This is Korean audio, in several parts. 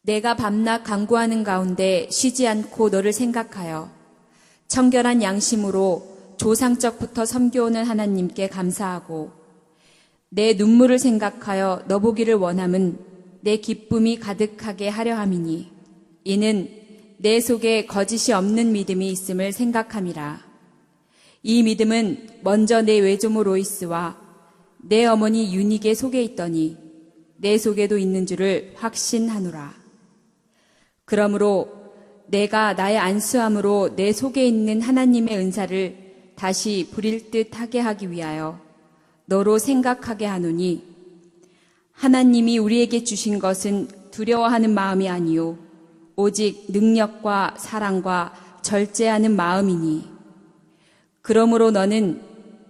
내가 밤낮 간구하는 가운데 쉬지 않고 너를 생각하여 청결한 양심으로 조상적부터 섬겨오는 하나님께 감사하고 내 눈물을 생각하여 너 보기를 원함은 내 기쁨이 가득하게 하려 함이니 이는 내 속에 거짓이 없는 믿음이 있음을 생각함이라. 이 믿음은 먼저 내 외조모 로이스와 내 어머니 유닉의 속에 있더니 내 속에도 있는 줄을 확신하노라. 그러므로 내가 나의 안수함으로 내 속에 있는 하나님의 은사를 다시 부릴 듯 하게 하기 위하여 너로 생각하게 하노니 하나님이 우리에게 주신 것은 두려워하는 마음이 아니요 오직 능력과 사랑과 절제하는 마음이니 그러므로 너는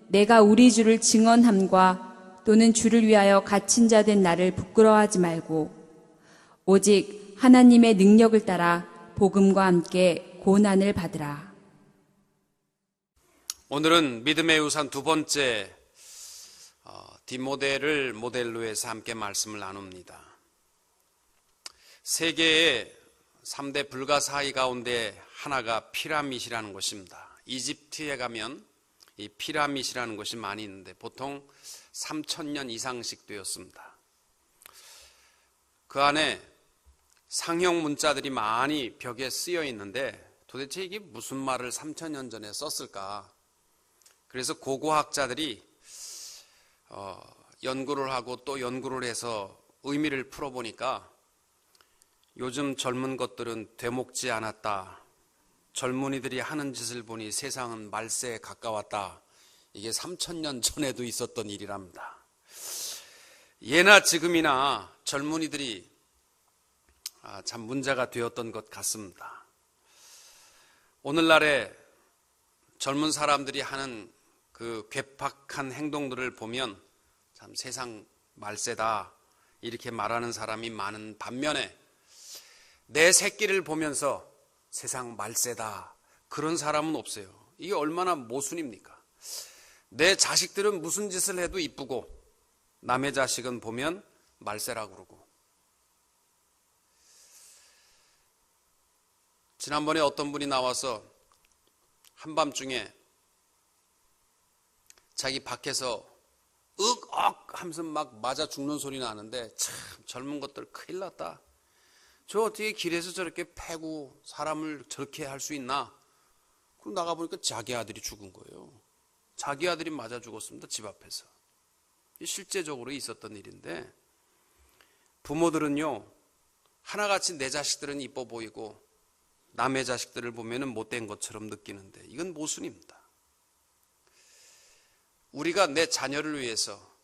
내가 우리 주를 증언함과 또는 주를 위하여 갇힌 자 된 나를 부끄러워하지 말고 오직 하나님의 능력을 따라 복음과 함께 고난을 받으라. 오늘은 믿음의 우산 두 번째 디모데를 모델로 해서 함께 말씀을 나눕니다. 세계의 3대 불가사의 가운데 하나가 피라밋이라는 것입니다. 이집트에 가면 이 피라밋이라는 것이 많이 있는데 보통 3,000년 이상씩 되었습니다. 그 안에 상형 문자들이 많이 벽에 쓰여 있는데 도대체 이게 무슨 말을 3,000년 전에 썼을까? 그래서 고고학자들이 연구를 하고 또 연구를 해서 의미를 풀어보니까 요즘 젊은 것들은 되먹지 않았다. 젊은이들이 하는 짓을 보니 세상은 말세에 가까웠다. 이게 3,000년 전에도 있었던 일이랍니다. 예나 지금이나 젊은이들이 참 문제가 되었던 것 같습니다. 오늘날에 젊은 사람들이 하는 그 괴팍한 행동들을 보면 참 세상 말세다 이렇게 말하는 사람이 많은 반면에 내 새끼를 보면서 세상 말세다 그런 사람은 없어요. 이게 얼마나 모순입니까? 내 자식들은 무슨 짓을 해도 이쁘고 남의 자식은 보면 말세라고 그러고. 지난번에 어떤 분이 나와서 한밤중에 자기 밖에서 윽억 하면서 막 맞아 죽는 소리 나는데 참 젊은 것들 큰일 났다. 저 어떻게 길에서 저렇게 패고 사람을 저렇게 할 수 있나? 그럼 나가보니까 자기 아들이 죽은 거예요. 자기 아들이 맞아 죽었습니다. 집 앞에서. 실제적으로 있었던 일인데 부모들은요 하나같이 내 자식들은 이뻐 보이고 남의 자식들을 보면 못된 것처럼 느끼는데 이건 모순입니다. 우리가 내 자녀를 위해서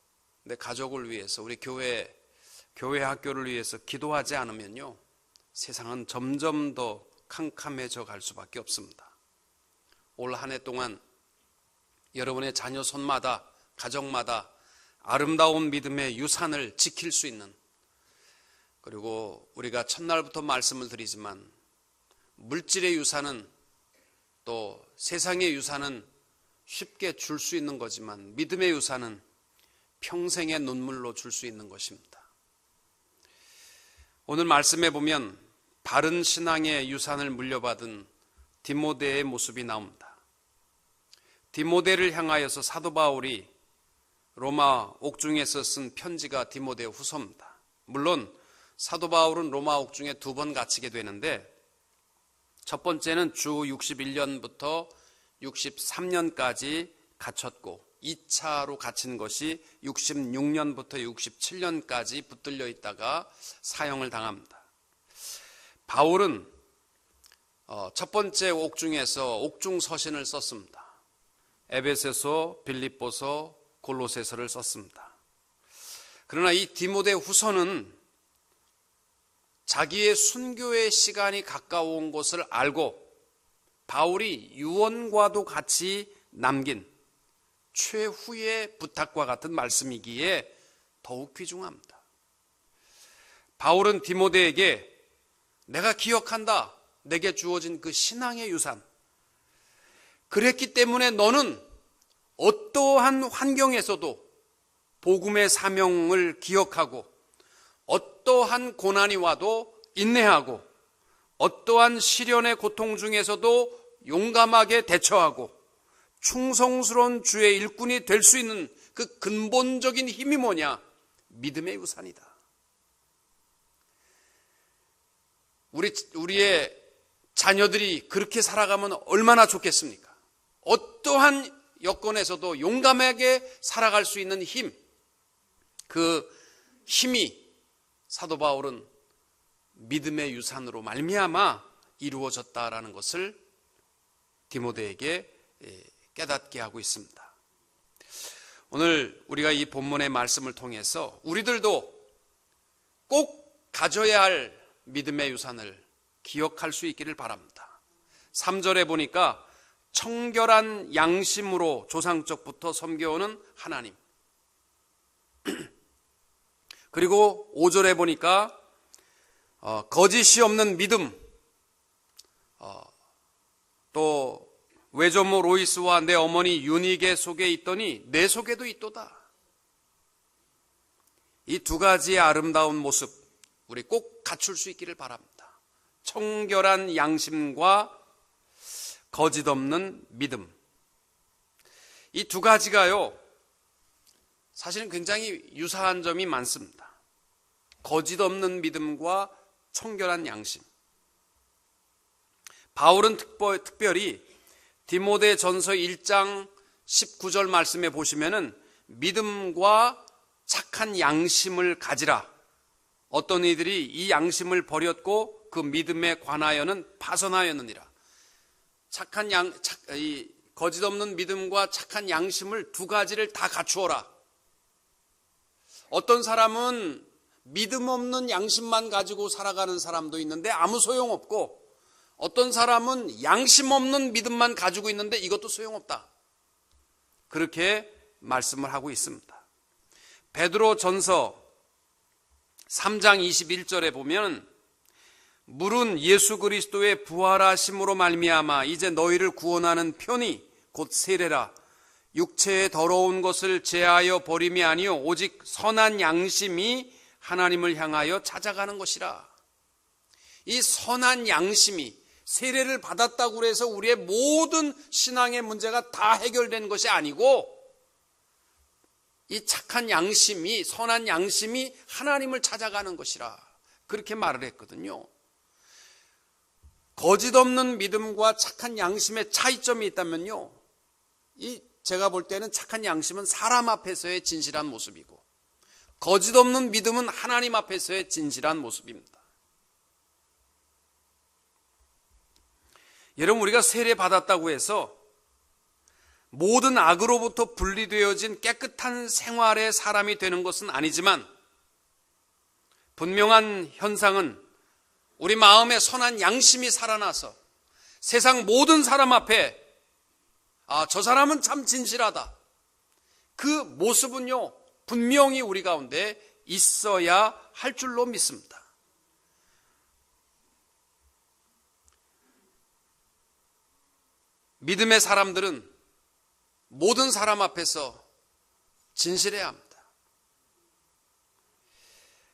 내 가족을 위해서 우리 교회 학교를 위해서 기도하지 않으면요 세상은 점점 더 캄캄해져 갈 수밖에 없습니다. 올 한 해 동안 여러분의 자녀 손마다 가정마다 아름다운 믿음의 유산을 지킬 수 있는 그리고 우리가 첫날부터 말씀을 드리지만 물질의 유산은 또 세상의 유산은 쉽게 줄 수 있는 거지만 믿음의 유산은 평생의 눈물로 줄 수 있는 것입니다. 오늘 말씀에 보면 바른 신앙의 유산을 물려받은 디모데의 모습이 나옵니다. 디모데를 향하여서 사도 바울이 로마 옥중에서 쓴 편지가 디모데 후서입니다. 물론 사도 바울은 로마 옥중에 2번 갇히게 되는데 첫 번째는 주 61년부터 63년까지 갇혔고 2차로 갇힌 것이 66년부터 67년까지 붙들려 있다가 사형을 당합니다. 바울은 첫 번째 옥중에서 옥중 서신을 썼습니다. 에베소서, 빌립보서, 골로새서를 썼습니다. 그러나 이 디모데 후서는 자기의 순교의 시간이 가까운 것을 알고 바울이 유언과도 같이 남긴 최후의 부탁과 같은 말씀이기에 더욱 귀중합니다. 바울은 디모데에게 내가 기억한다. 내게 주어진 그 신앙의 유산. 그랬기 때문에 너는 어떠한 환경에서도 복음의 사명을 기억하고 어떠한 고난이 와도 인내하고 어떠한 시련의 고통 중에서도 용감하게 대처하고 충성스러운 주의 일꾼이 될 수 있는 그 근본적인 힘이 뭐냐? 믿음의 유산이다. 우리의 자녀들이 그렇게 살아가면 얼마나 좋겠습니까? 어떠한 여건에서도 용감하게 살아갈 수 있는 힘, 그 힘이 사도 바울은 믿음의 유산으로 말미암아 이루어졌다라는 것을 디모데에게 깨닫게 하고 있습니다. 오늘 우리가 이 본문의 말씀을 통해서 우리들도 꼭 가져야 할 믿음의 유산을 기억할 수 있기를 바랍니다. 3절에 보니까 청결한 양심으로 조상적부터 섬겨오는 하나님, 그리고 5절에 보니까 거짓이 없는 믿음, 또 외조모 로이스와 내 어머니 유니게 속에 있더니 내 속에도 있도다. 이 두 가지의 아름다운 모습 우리 꼭 갖출 수 있기를 바랍니다. 청결한 양심과 거짓 없는 믿음, 이 두 가지가요 사실은 굉장히 유사한 점이 많습니다. 거짓 없는 믿음과 청결한 양심. 바울은 특별히 디모데 전서 1장 19절 말씀에 보시면은 믿음과 착한 양심을 가지라. 어떤 이들이 이 양심을 버렸고 그 믿음에 관하여는 파선하였느니라. 거짓 없는 믿음과 착한 양심을 두 가지를 다 갖추어라. 어떤 사람은 믿음 없는 양심만 가지고 살아가는 사람도 있는데 아무 소용없고, 어떤 사람은 양심 없는 믿음만 가지고 있는데 이것도 소용없다. 그렇게 말씀을 하고 있습니다. 베드로 전서 3장 21절에 보면 물은 예수 그리스도의 부활하심으로 말미암아 이제 너희를 구원하는 편이 곧 세례라. 육체의 더러운 것을 제하여 버림이 아니요 오직 선한 양심이 하나님을 향하여 찾아가는 것이라. 이 선한 양심이, 세례를 받았다고 해서 우리의 모든 신앙의 문제가 다 해결된 것이 아니고, 이 착한 양심이, 선한 양심이 하나님을 찾아가는 것이라, 그렇게 말을 했거든요. 거짓 없는 믿음과 착한 양심의 차이점이 있다면요, 제가 볼 때는 착한 양심은 사람 앞에서의 진실한 모습이고, 거짓 없는 믿음은 하나님 앞에서의 진실한 모습입니다. 여러분, 우리가 세례 받았다고 해서 모든 악으로부터 분리되어진 깨끗한 생활의 사람이 되는 것은 아니지만, 분명한 현상은 우리 마음에 선한 양심이 살아나서 세상 모든 사람 앞에 저 사람은 참 진실하다, 그 모습은요 분명히 우리 가운데 있어야 할 줄로 믿습니다. 믿음의 사람들은 모든 사람 앞에서 진실해야 합니다.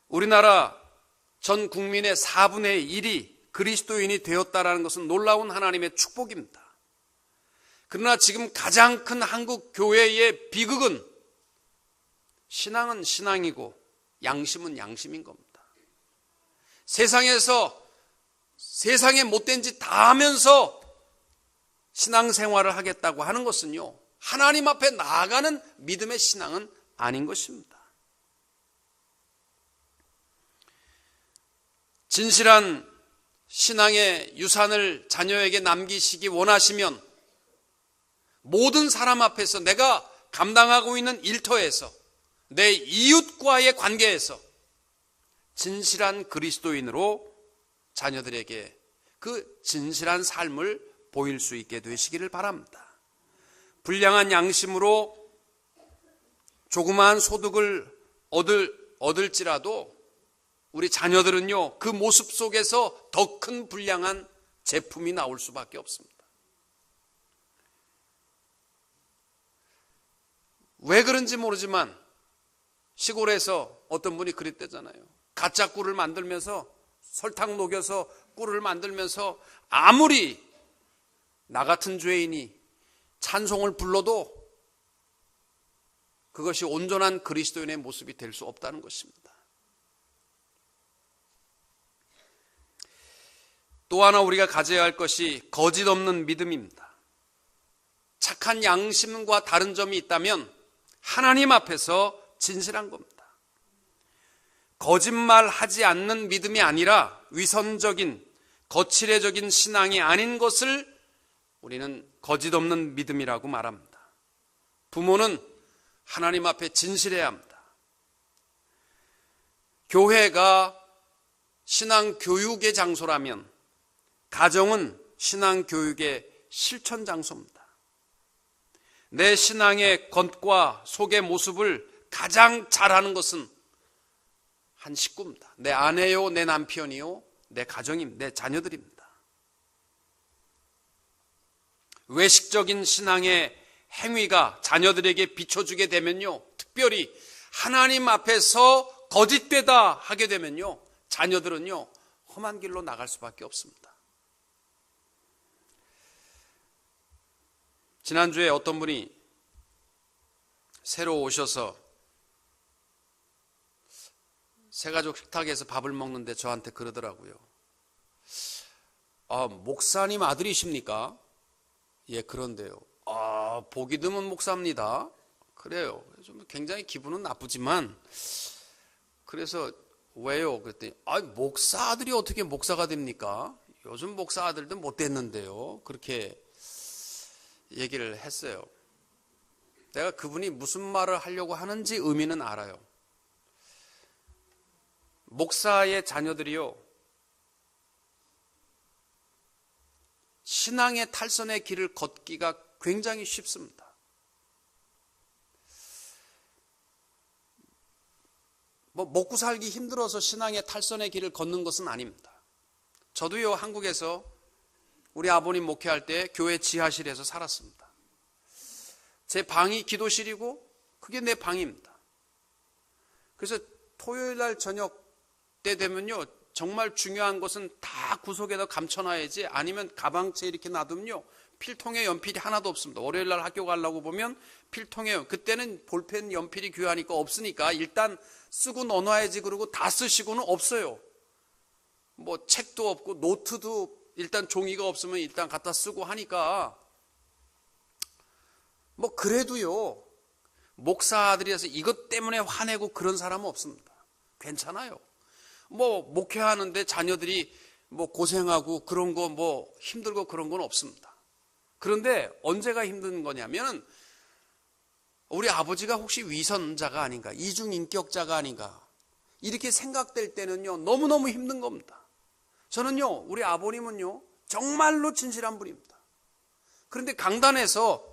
우리나라 전 국민의 4분의 1이 그리스도인이 되었다는 것은 놀라운 하나님의 축복입니다. 그러나 지금 가장 큰 한국 교회의 비극은 신앙은 신앙이고 양심은 양심인 겁니다. 세상에서 세상에 못된 짓 다 하면서 신앙생활을 하겠다고 하는 것은요, 하나님 앞에 나아가는 믿음의 신앙은 아닌 것입니다. 진실한 신앙의 유산을 자녀에게 남기시기 원하시면 모든 사람 앞에서 내가 감당하고 있는 일터에서, 내 이웃과의 관계에서 진실한 그리스도인으로 자녀들에게 그 진실한 삶을 보일 수 있게 되시기를 바랍니다. 불량한 양심으로 조그마한 소득을 얻을지라도 우리 자녀들은요, 그 모습 속에서 더 큰 불량한 제품이 나올 수밖에 없습니다. 왜 그런지 모르지만 시골에서 어떤 분이 그랬대잖아요. 가짜 꿀을 만들면서 설탕 녹여서 꿀을 만들면서 아무리 나 같은 죄인이 찬송을 불러도 그것이 온전한 그리스도인의 모습이 될 수 없다는 것입니다. 또 하나 우리가 가져야 할 것이 거짓 없는 믿음입니다. 착한 양심과 다른 점이 있다면 하나님 앞에서 진실한 겁니다. 거짓말하지 않는 믿음이 아니라 위선적인 거칠애적인 신앙이 아닌 것을 우리는 거짓 없는 믿음이라고 말합니다. 부모는 하나님 앞에 진실해야 합니다. 교회가 신앙 교육의 장소라면 가정은 신앙 교육의 실천 장소입니다. 내 신앙의 겉과 속의 모습을 가장 잘하는 것은 한 식구입니다. 내 아내요, 내 남편이요, 내 가정입니다. 내 자녀들입니다. 외식적인 신앙의 행위가 자녀들에게 비춰주게 되면요, 특별히 하나님 앞에서 거짓되다 하게 되면요, 자녀들은요 험한 길로 나갈 수밖에 없습니다. 지난주에 어떤 분이 새로 오셔서 새가족 식탁에서 밥을 먹는데 저한테 그러더라고요. 목사님 아들이십니까? 예, 그런데요. 보기 드문 목사입니다. 그래요. 좀 굉장히 기분은 나쁘지만, 그래서 왜요? 그랬더니 목사 아들이 어떻게 목사가 됩니까? 요즘 목사 아들도 못 됐는데요. 그렇게 얘기를 했어요. 내가 그분이 무슨 말을 하려고 하는지 의미는 알아요. 목사의 자녀들이요, 신앙의 탈선의 길을 걷기가 굉장히 쉽습니다. 먹고 살기 힘들어서 신앙의 탈선의 길을 걷는 것은 아닙니다. 저도요, 한국에서 우리 아버님 목회할 때 교회 지하실에서 살았습니다. 제 방이 기도실이고 그게 내 방입니다. 그래서 토요일 날 저녁 때 되면요, 정말 중요한 것은 다 구석에다 감춰놔야지, 아니면 가방채 이렇게 놔두면요 필통에 연필이 하나도 없습니다. 월요일 날 학교 가려고 보면 필통에, 그때는 볼펜 연필이 귀하니까 없으니까 일단 쓰고 넣어놔야지, 그러고 다 쓰시고는 없어요. 책도 없고 노트도 일단 종이가 없으면 일단 갖다 쓰고 하니까, 그래도요 목사 아들이라서 이것 때문에 화내고 그런 사람은 없습니다. 괜찮아요. 목회하는데 자녀들이 고생하고 그런 거 힘들고 그런 건 없습니다. 그런데 언제가 힘든 거냐면, 우리 아버지가 혹시 위선자가 아닌가, 이중인격자가 아닌가, 이렇게 생각될 때는요 너무너무 힘든 겁니다. 저는요, 우리 아버님은요 정말로 진실한 분입니다. 그런데 강단에서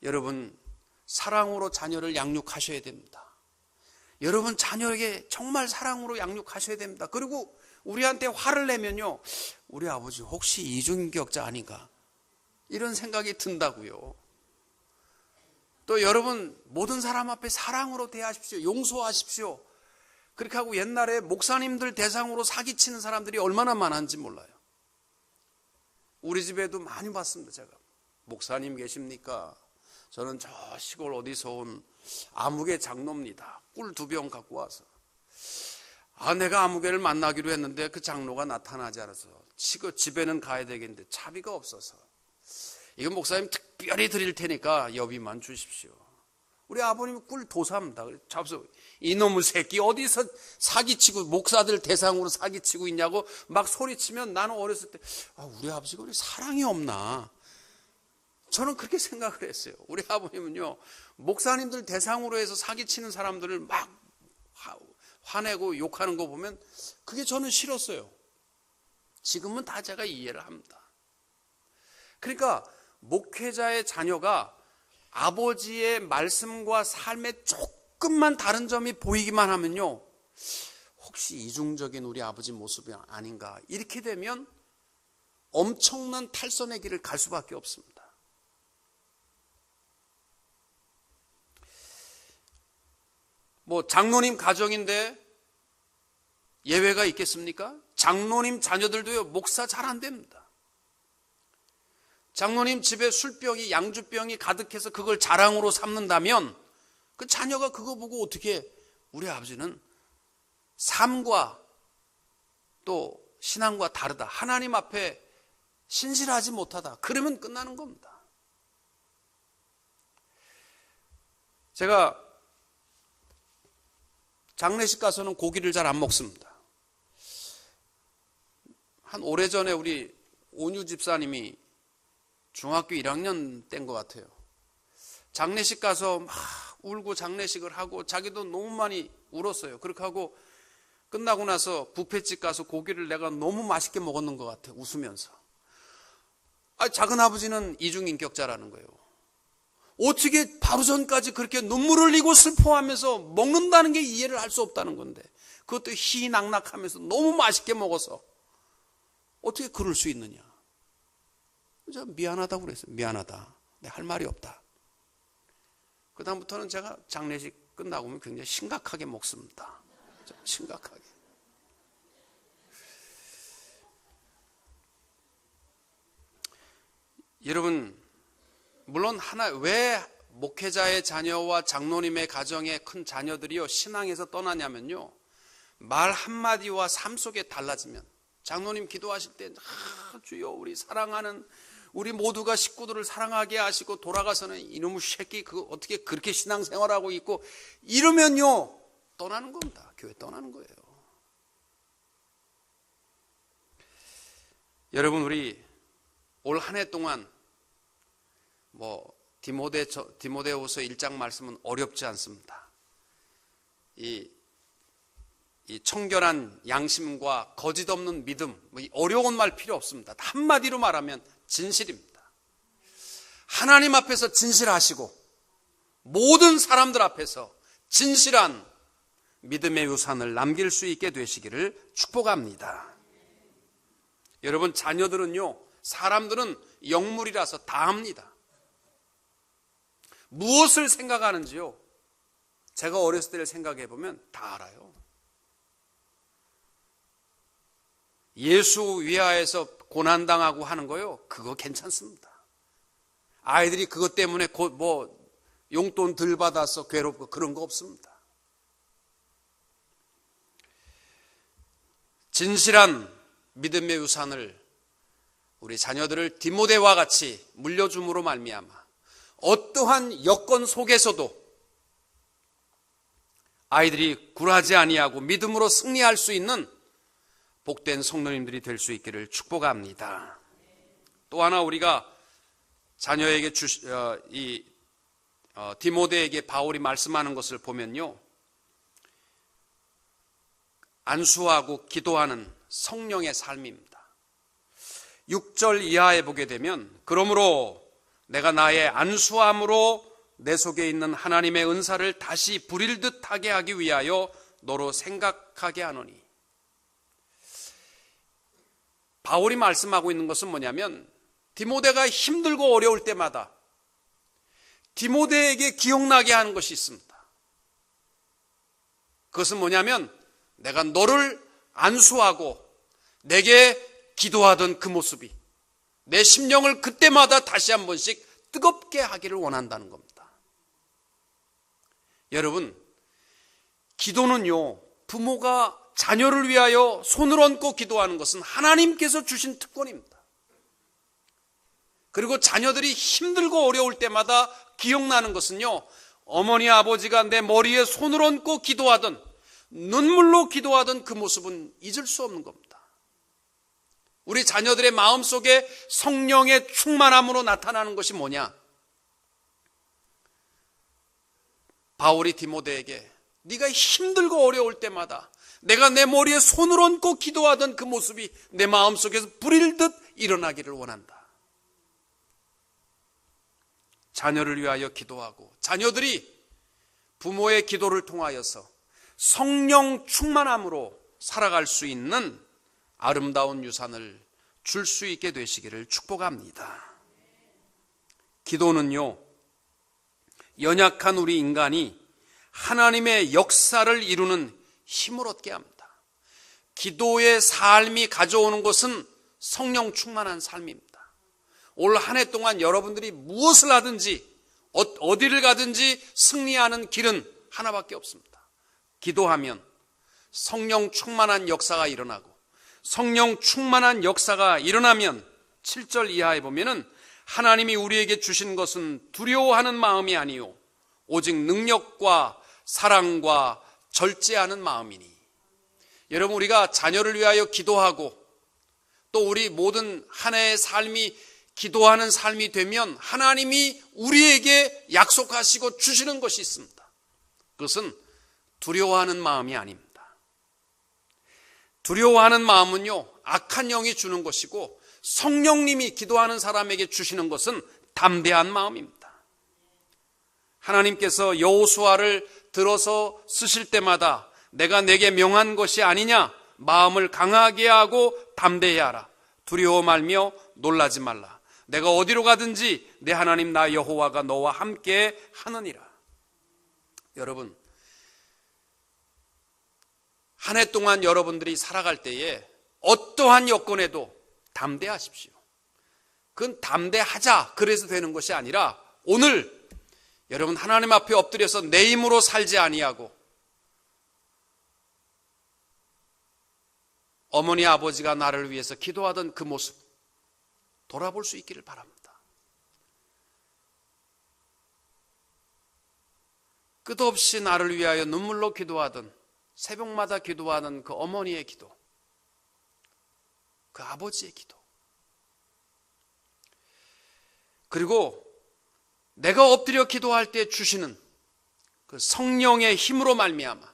여러분, 사랑으로 자녀를 양육하셔야 됩니다. 여러분, 자녀에게 정말 사랑으로 양육하셔야 됩니다. 그리고 우리한테 화를 내면요, 우리 아버지 혹시 이중인격자 아닌가, 이런 생각이 든다고요. 또 여러분, 모든 사람 앞에 사랑으로 대하십시오. 용서하십시오. 그렇게 하고, 옛날에 목사님들 대상으로 사기치는 사람들이 얼마나 많은지 몰라요. 우리 집에도 많이 봤습니다. 제가, 목사님 계십니까? 저는 저 시골 어디서 온 아무개 장로입니다. 꿀 2병 갖고 와서, 내가 아무개를 만나기로 했는데 그 장로가 나타나지 않아서 집에는 가야 되겠는데 차비가 없어서, 이건 목사님 특별히 드릴 테니까 여비만 주십시오. 우리 아버님이 꿀 도사입니다. 잡서, 이놈의 새끼 어디서 사기치고 목사들 대상으로 사기치고 있냐고 막 소리치면, 나는 어렸을 때 우리 아버지가 우리 사랑이 없나, 저는 그렇게 생각을 했어요. 우리 아버님은요, 목사님들 대상으로 해서 사기치는 사람들을 막 화내고 욕하는 거 보면 그게 저는 싫었어요. 지금은 다 제가 이해를 합니다. 그러니까 목회자의 자녀가 아버지의 말씀과 삶에 조금만 다른 점이 보이기만 하면요, 혹시 이중적인 우리 아버지 모습이 아닌가, 이렇게 되면 엄청난 탈선의 길을 갈 수밖에 없습니다. 장로님 가정인데 예외가 있겠습니까? 장로님 자녀들도요, 목사 잘 안 됩니다. 장로님 집에 술병이, 양주병이 가득해서 그걸 자랑으로 삼는다면 그 자녀가 그거 보고 어떻게, 우리 아버지는 삶과 또 신앙과 다르다, 하나님 앞에 신실하지 못하다, 그러면 끝나는 겁니다. 제가 장례식 가서는 고기를 잘 안 먹습니다. 한 오래전에 우리 온유 집사님이 중학교 1학년 때인 것 같아요. 장례식 가서 막 울고 장례식을 하고 자기도 너무 많이 울었어요. 그렇게 하고 끝나고 나서 뷔페집 가서 고기를 내가 너무 맛있게 먹었는 것 같아요. 웃으면서. 작은 아버지는 이중인격자라는 거예요. 어떻게 바로 전까지 그렇게 눈물 흘리고 슬퍼하면서 먹는다는 게 이해를 할 수 없다는 건데, 그것도 희낙낙하면서 너무 맛있게 먹어서 어떻게 그럴 수 있느냐. 제가 미안하다고 그랬어요. 미안하다. 내가 할 말이 없다. 그 다음부터는 제가 장례식 끝나고 오면 굉장히 심각하게 먹습니다. 심각하게. 여러분, 물론 왜 목회자의 자녀와 장로님의 가정의 큰 자녀들이요 신앙에서 떠나냐면요, 말 한마디와 삶 속에 달라지면, 장로님 기도하실 때 주여 우리 사랑하는 우리 모두가 식구들을 사랑하게 하시고 돌아가서는 이놈의 새끼 그거 어떻게 그렇게 신앙생활하고 있고 이러면요 떠나는 겁니다. 교회 떠나는 거예요. 여러분, 우리 올 한 해 동안 디모데후서 1장 말씀은 어렵지 않습니다. 이 청결한 양심과 거짓 없는 믿음, 어려운 말 필요 없습니다. 한마디로 말하면 진실입니다. 하나님 앞에서 진실하시고 모든 사람들 앞에서 진실한 믿음의 유산을 남길 수 있게 되시기를 축복합니다. 여러분, 자녀들은요, 사람들은 영물이라서 다 합니다. 무엇을 생각하는지요, 제가 어렸을 때를 생각해 보면 다 알아요. 예수 위하에서 고난당하고 하는 거요, 그거 괜찮습니다. 아이들이 그것 때문에 용돈 덜 받아서 괴롭고 그런 거 없습니다. 진실한 믿음의 유산을 우리 자녀들을 디모데와 같이 물려줌으로 말미암아 어떠한 여건 속에서도 아이들이 굴하지 아니하고 믿음으로 승리할 수 있는 복된 성도님들이 될 수 있기를 축복합니다. 또 하나 우리가 자녀에게 디모데에게 바울이 말씀하는 것을 보면요, 안수하고 기도하는 성령의 삶입니다. 6절 이하에 보게 되면, 그러므로 내가 나의 안수함으로 내 속에 있는 하나님의 은사를 다시 부릴 듯하게 하기 위하여 너로 생각하게 하노니. 바울이 말씀하고 있는 것은 뭐냐면, 디모데가 힘들고 어려울 때마다 디모데에게 기억나게 하는 것이 있습니다. 그것은 뭐냐면, 내가 너를 안수하고 내게 기도하던 그 모습이 내 심령을 그때마다 다시 한 번씩 뜨겁게 하기를 원한다는 겁니다. 여러분, 기도는요, 부모가 자녀를 위하여 손을 얹고 기도하는 것은 하나님께서 주신 특권입니다. 그리고 자녀들이 힘들고 어려울 때마다 기억나는 것은요, 어머니 아버지가 내 머리에 손을 얹고 기도하던, 눈물로 기도하던 그 모습은 잊을 수 없는 겁니다. 우리 자녀들의 마음속에 성령의 충만함으로 나타나는 것이 뭐냐? 바울이 디모데에게 네가 힘들고 어려울 때마다 내가 내 머리에 손을 얹고 기도하던 그 모습이 내 마음속에서 불일 듯 일어나기를 원한다. 자녀를 위하여 기도하고 자녀들이 부모의 기도를 통하여서 성령 충만함으로 살아갈 수 있는 아름다운 유산을 줄 수 있게 되시기를 축복합니다. 기도는요, 연약한 우리 인간이 하나님의 역사를 이루는 힘을 얻게 합니다. 기도의 삶이 가져오는 것은 성령 충만한 삶입니다. 올 한 해 동안 여러분들이 무엇을 하든지 어디를 가든지 승리하는 길은 하나밖에 없습니다. 기도하면 성령 충만한 역사가 일어나고, 성령 충만한 역사가 일어나면 7절 이하에 보면은 하나님이 우리에게 주신 것은 두려워하는 마음이 아니요 오직 능력과 사랑과 절제하는 마음이니. 여러분, 우리가 자녀를 위하여 기도하고 또 우리 모든 한 해의 삶이 기도하는 삶이 되면 하나님이 우리에게 약속하시고 주시는 것이 있습니다. 그것은 두려워하는 마음이 아닙니다. 두려워하는 마음은요, 악한 영이 주는 것이고, 성령님이 기도하는 사람에게 주시는 것은 담대한 마음입니다. 하나님께서 여호수아를 들어서 쓰실 때마다 내가 내게 명한 것이 아니냐, 마음을 강하게 하고 담대히 하라. 두려워 말며 놀라지 말라. 내가 어디로 가든지 내 하나님 나 여호와가 너와 함께 하느니라. 여러분, 한 해 동안 여러분들이 살아갈 때에 어떠한 여건에도 담대하십시오. 그건 담대하자 그래서 되는 것이 아니라, 오늘 여러분 하나님 앞에 엎드려서 내 힘으로 살지 아니하고 어머니 아버지가 나를 위해서 기도하던 그 모습 돌아볼 수 있기를 바랍니다. 끝없이 나를 위하여 눈물로 기도하던, 새벽마다 기도하는 그 어머니의 기도, 그 아버지의 기도, 그리고 내가 엎드려 기도할 때 주시는 그 성령의 힘으로 말미암아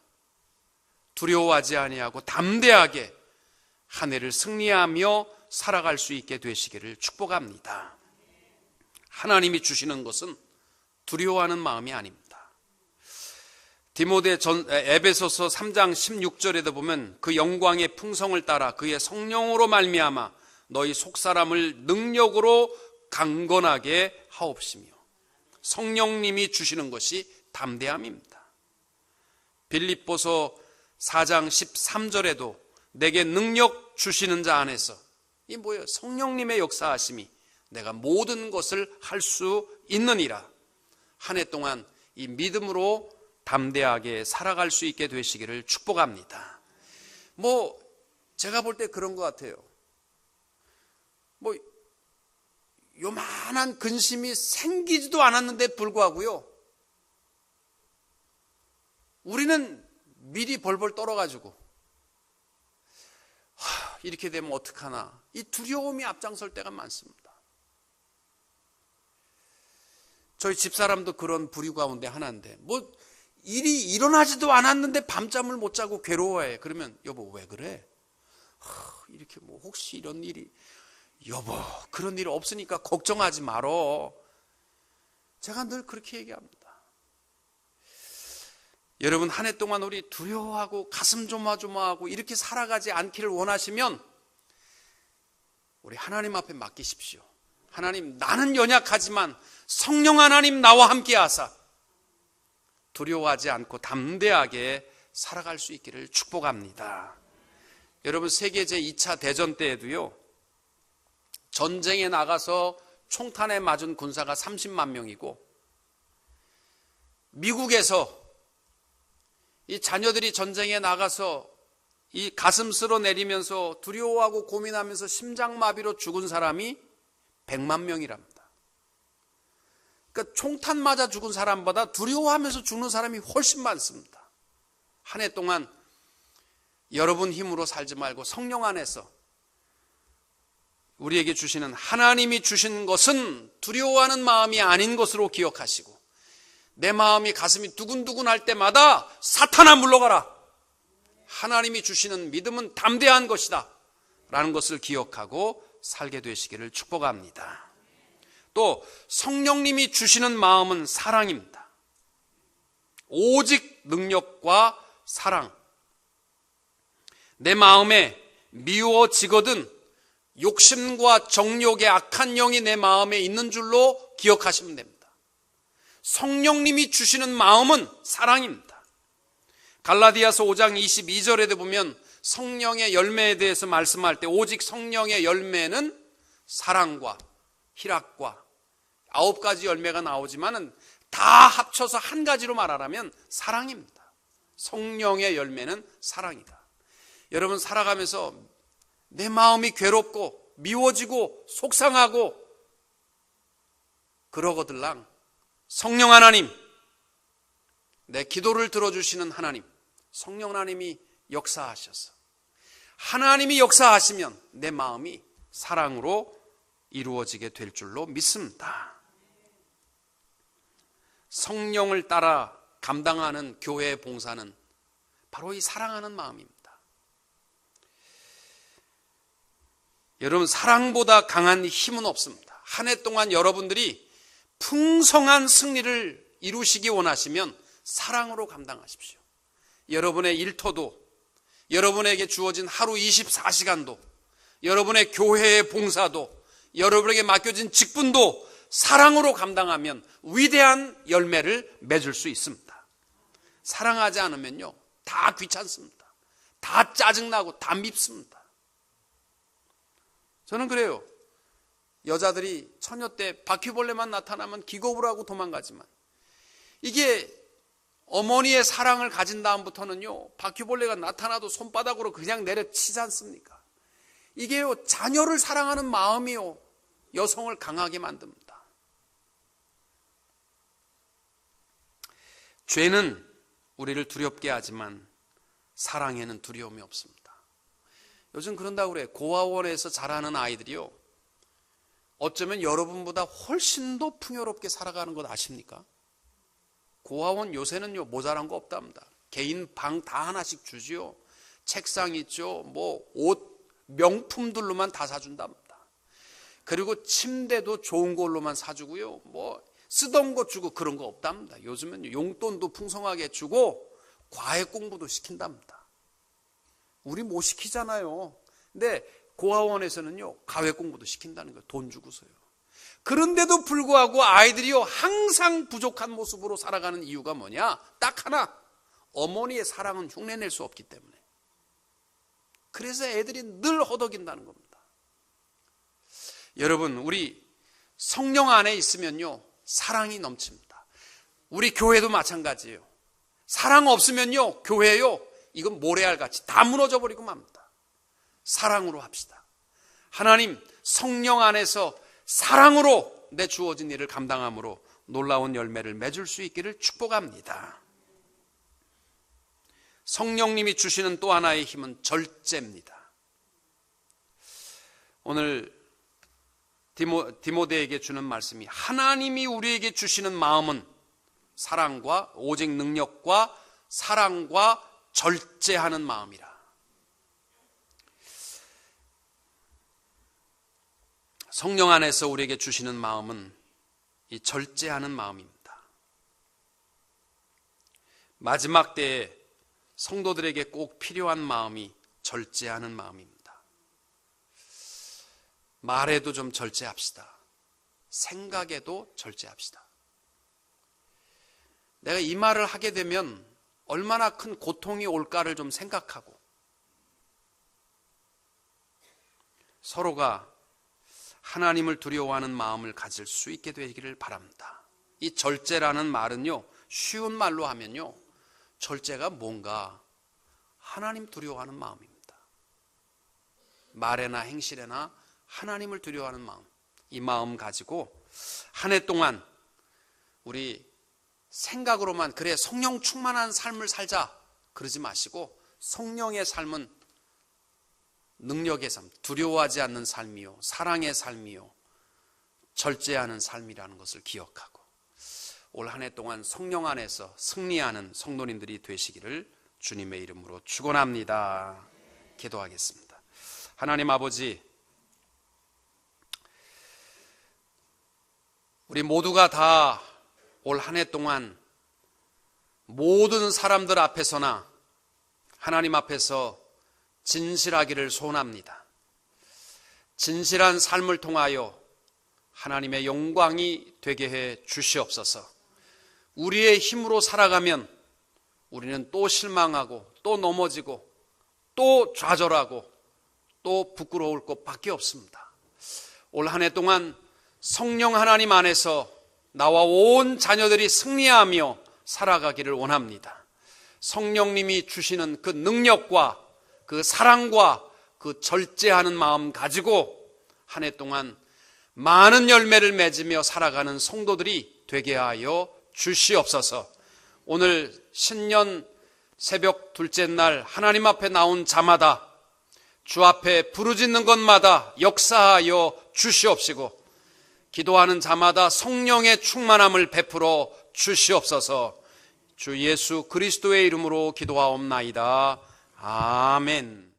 두려워하지 아니하고 담대하게 한 해를 승리하며 살아갈 수 있게 되시기를 축복합니다. 하나님이 주시는 것은 두려워하는 마음이 아닙니다. 에베소서 3장 16절에도 보면 그 영광의 풍성을 따라 그의 성령으로 말미암아 너희 속사람을 능력으로 강건하게 하옵시며, 성령님이 주시는 것이 담대함입니다. 빌립보서 4장 13절에도 내게 능력 주시는 자 안에서, 이 뭐예요? 성령님의 역사하심이 내가 모든 것을 할 수 있느니라. 한 해 동안 이 믿음으로 담대하게 살아갈 수 있게 되시기를 축복합니다. 제가 볼 때 그런 것 같아요. 요만한 근심이 생기지도 않았는데 불구하고요, 우리는 미리 벌벌 떨어가지고 이렇게 되면 어떡하나, 이 두려움이 앞장설 때가 많습니다. 저희 집사람도 그런 부류 가운데 하나인데, 일이 일어나지도 않았는데 밤잠을 못 자고 괴로워해. 그러면 여보 왜 그래? 이렇게 혹시 이런 일이, 여보 그런 일 없으니까 걱정하지 말어. 제가 늘 그렇게 얘기합니다. 여러분, 한 해 동안 우리 두려워하고 가슴 조마조마하고 이렇게 살아가지 않기를 원하시면 우리 하나님 앞에 맡기십시오. 하나님, 나는 연약하지만 성령 하나님 나와 함께 하사 두려워하지 않고 담대하게 살아갈 수 있기를 축복합니다. 여러분, 세계 제2차 대전 때에도요, 전쟁에 나가서 총탄에 맞은 군사가 30만 명이고, 미국에서 이 자녀들이 전쟁에 나가서 이 가슴 쓸어 내리면서 두려워하고 고민하면서 심장마비로 죽은 사람이 100만 명이랍니다. 그러니까 총탄 맞아 죽은 사람보다 두려워하면서 죽는 사람이 훨씬 많습니다. 한 해 동안 여러분 힘으로 살지 말고 성령 안에서 우리에게 주시는, 하나님이 주신 것은 두려워하는 마음이 아닌 것으로 기억하시고, 내 마음이 가슴이 두근두근할 때마다 사탄아 물러가라, 하나님이 주시는 믿음은 담대한 것이다 라는 것을 기억하고 살게 되시기를 축복합니다. 또 성령님이 주시는 마음은 사랑입니다. 오직 능력과 사랑. 내 마음에 미워지거든 욕심과 정욕의 악한 영이 내 마음에 있는 줄로 기억하시면 됩니다. 성령님이 주시는 마음은 사랑입니다. 갈라디아서 5장 22절에도 보면 성령의 열매에 대해서 말씀할 때 오직 성령의 열매는 사랑과 희락과 9가지 열매가 나오지만은 다 합쳐서 한 가지로 말하라면 사랑입니다. 성령의 열매는 사랑이다. 여러분 살아가면서 내 마음이 괴롭고 미워지고 속상하고 그러거들랑 성령 하나님, 내 기도를 들어주시는 하나님, 성령 하나님이 역사하셔서 하나님이 역사하시면 내 마음이 사랑으로 이루어지게 될 줄로 믿습니다. 성령을 따라 감당하는 교회의 봉사는 바로 이 사랑하는 마음입니다. 여러분 사랑보다 강한 힘은 없습니다. 한 해 동안 여러분들이 풍성한 승리를 이루시기 원하시면 사랑으로 감당하십시오. 여러분의 일터도, 여러분에게 주어진 하루 24시간도, 여러분의 교회의 봉사도, 여러분에게 맡겨진 직분도 사랑으로 감당하면 위대한 열매를 맺을 수 있습니다. 사랑하지 않으면요, 다 귀찮습니다. 다 짜증나고 다 밉습니다. 저는 그래요. 여자들이 처녀 때 바퀴벌레만 나타나면 기겁을 하고 도망가지만 이게 어머니의 사랑을 가진 다음부터는요, 바퀴벌레가 나타나도 손바닥으로 그냥 내려치지 않습니까? 이게요, 자녀를 사랑하는 마음이요, 여성을 강하게 만듭니다. 죄는 우리를 두렵게 하지만 사랑에는 두려움이 없습니다. 요즘 그런다고 그래요. 고아원에서 자라는 아이들이요, 어쩌면 여러분보다 훨씬 더 풍요롭게 살아가는 것 아십니까? 고아원 요새는요, 모자란 거 없답니다. 개인 방 다 하나씩 주지요. 책상 있죠. 뭐 옷 명품들로만 다 사준답니다. 그리고 침대도 좋은 걸로만 사주고요. 뭐 쓰던 거 주고 그런 거 없답니다. 요즘은 용돈도 풍성하게 주고 과외 공부도 시킨답니다. 우리 못 시키잖아요. 근데 고아원에서는요, 과외 공부도 시킨다는 거예요. 돈 주고서요. 그런데도 불구하고 아이들이요, 항상 부족한 모습으로 살아가는 이유가 뭐냐? 딱 하나, 어머니의 사랑은 흉내낼 수 없기 때문에. 그래서 애들이 늘 허덕인다는 겁니다. 여러분, 우리 성령 안에 있으면요, 사랑이 넘칩니다. 우리 교회도 마찬가지예요. 사랑 없으면요, 교회요, 이건 모래알같이 다 무너져 버리고 맙니다. 사랑으로 합시다. 하나님, 성령 안에서 사랑으로 내 주어진 일을 감당함으로 놀라운 열매를 맺을 수 있기를 축복합니다. 성령님이 주시는 또 하나의 힘은 절제입니다. 오늘 디모데에게 주는 말씀이, 하나님이 우리에게 주시는 마음은 사랑과 오직 능력과 사랑과 절제하는 마음이라. 성령 안에서 우리에게 주시는 마음은 이 절제하는 마음입니다. 마지막 때에 성도들에게 꼭 필요한 마음이 절제하는 마음입니다. 말에도 좀 절제합시다. 생각에도 절제합시다. 내가 이 말을 하게 되면 얼마나 큰 고통이 올까를 좀 생각하고, 서로가 하나님을 두려워하는 마음을 가질 수 있게 되기를 바랍니다. 이 절제라는 말은요, 쉬운 말로 하면요, 절제가 뭔가 하나님 두려워하는 마음입니다. 말에나 행실에나 하나님을 두려워하는 마음, 이 마음 가지고 한 해 동안 우리 생각으로만 그래 성령 충만한 삶을 살자 그러지 마시고, 성령의 삶은 능력의 삶, 두려워하지 않는 삶이요, 사랑의 삶이요, 절제하는 삶이라는 것을 기억하고 올 한 해 동안 성령 안에서 승리하는 성도님들이 되시기를 주님의 이름으로 축원합니다. 기도하겠습니다. 하나님 아버지, 우리 모두가 다 올 한 해 동안 모든 사람들 앞에서나 하나님 앞에서 진실하기를 소원합니다. 진실한 삶을 통하여 하나님의 영광이 되게 해 주시옵소서. 우리의 힘으로 살아가면 우리는 또 실망하고 또 넘어지고 또 좌절하고 또 부끄러울 것밖에 없습니다. 올 한 해 동안 성령 하나님 안에서 나와 온 자녀들이 승리하며 살아가기를 원합니다. 성령님이 주시는 그 능력과 그 사랑과 그 절제하는 마음 가지고 한 해 동안 많은 열매를 맺으며 살아가는 성도들이 되게 하여 주시옵소서. 오늘 신년 새벽 둘째 날 하나님 앞에 나온 자마다 주 앞에 부르짖는 것마다 역사하여 주시옵시고 기도하는 자마다 성령의 충만함을 베풀어 주시옵소서. 주 예수 그리스도의 이름으로 기도하옵나이다. 아멘.